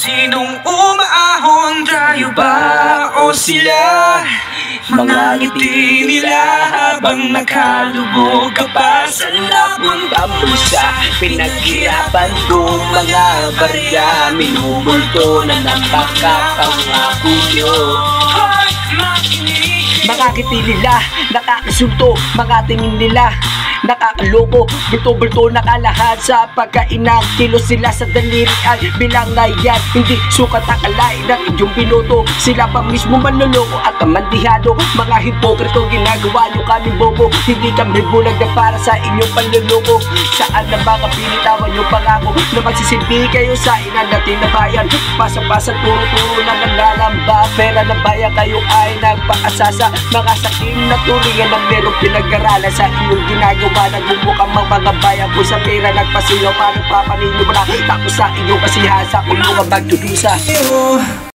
Sinong umaahon, tayo ba o sila? Mga ngiti nila habang nakalubog ka pa sa labong Pamusa, pinaghirapan kong mga barya, minumulto na napakapangako nyo. Hoy, makinig! Mga ngiti nila, nakakasulto, mga tingin nila nakakaloko, bulto-bulto nakalahat sa pagkainang kilos sila sa daliri ay bilang na yan, hindi sukat akalain ng inyong binoto. Sila pa mismo manloloko at amandihado, mga hipokrito ginagawa nyo kaming bobo. Hindi kami bulag na para sa inyong panloloko. Saan na ba kapilitawan nyo pangako na magsisilbi kayo sa inan natin na bayan? Pasang-pasang turo-turo na naglalamba, pera na bayan kayo ay nagpaasasa. Mga saking na turingan na merong pinag-aralan sa inyong ginagawa. Nagbubukang mga bayan po sa pera nagpasilaw, paano papanino mo na tapos sa inyong kasihasa kung mga magdudusa.